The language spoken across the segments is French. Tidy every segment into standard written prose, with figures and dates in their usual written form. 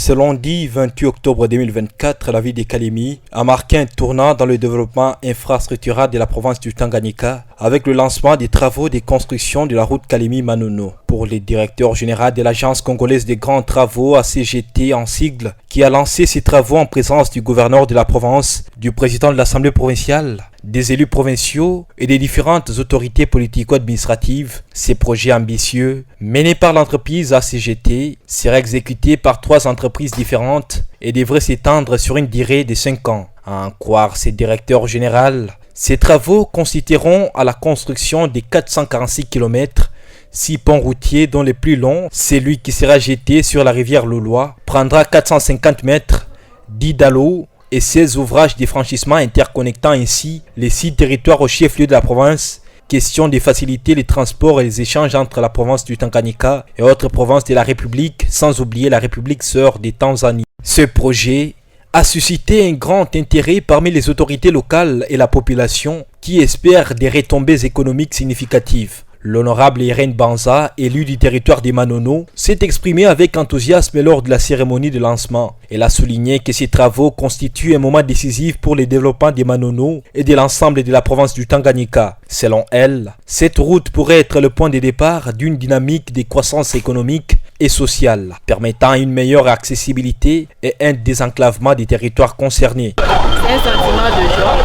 Ce lundi 28 octobre 2024, la ville de Kalemi a marqué un tournant dans le développement infrastructurel de la province du Tanganyika avec le lancement des travaux de construction de la route Kalemi-Manono. Pour le directeur général de l'Agence congolaise des grands travaux, ACGT en sigle, qui a lancé ces travaux en présence du gouverneur de la province, du président de l'Assemblée provinciale, des élus provinciaux et des différentes autorités politico-administratives, ces projets ambitieux, menés par l'entreprise ACGT, seraient exécutés par 3 entreprises différentes et devraient s'étendre sur une durée de 5 ans. À en croire ses directeurs généraux, ces travaux consisteront à la construction de 446 km, 6 ponts routiers dont le plus long, celui qui sera jeté sur la rivière Loloa, prendra 450 mètres, 10 dallos et 16 ouvrages de franchissement interconnectant ainsi les 6 territoires au chef-lieu de la province. Question de faciliter les transports et les échanges entre la province du Tanganyika et autres provinces de la République, sans oublier la République sœur de Tanzanie. Ce projet a suscité un grand intérêt parmi les autorités locales et la population qui espèrent des retombées économiques significatives. L'honorable Irène Banza, élu du territoire des Manono, s'est exprimé avec enthousiasme lors de la cérémonie de lancement. Elle a souligné que ces travaux constituent un moment décisif pour le développement des Manono et de l'ensemble de la province du Tanganyika. Selon elle, cette route pourrait être le point de départ d'une dynamique de croissance économique et sociale, permettant une meilleure accessibilité et un désenclavement des territoires concernés. C'est un sentiment de joie.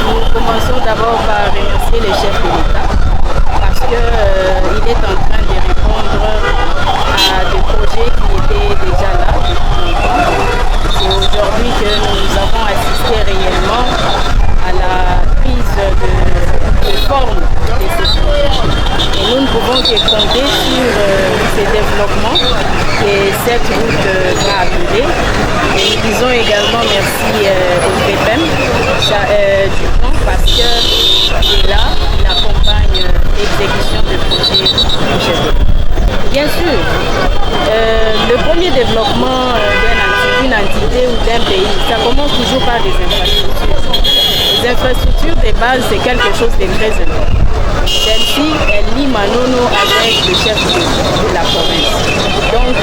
Nous commençons d'abord par remercier les chefs de l'État parce qu'il est en train de répondre à des projets qui étaient déjà là depuis longtemps. C'est aujourd'hui que nous avons assisté réellement à la prise de forme de ces projets. Et nous ne pouvons que compter sur ces développements que cette route va amener. Et nous disons également merci au PPM du plan parce que là, il accompagne l'exécution de projets. Bien sûr, le premier développement d'une entité ou d'un pays, ça commence toujours par des infrastructures. Les infrastructures de base, c'est quelque chose de très important. Celle-ci, elle lie Manono avec le chef de la province. Donc,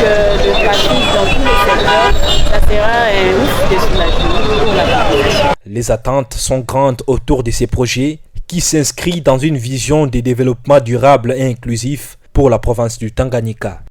le trafic dans tous les secteurs, ça sera un ouf de soulagement pour la population. Les attentes sont grandes autour de ces projets qui s'inscrivent dans une vision de développement durable et inclusif pour la province du Tanganyika.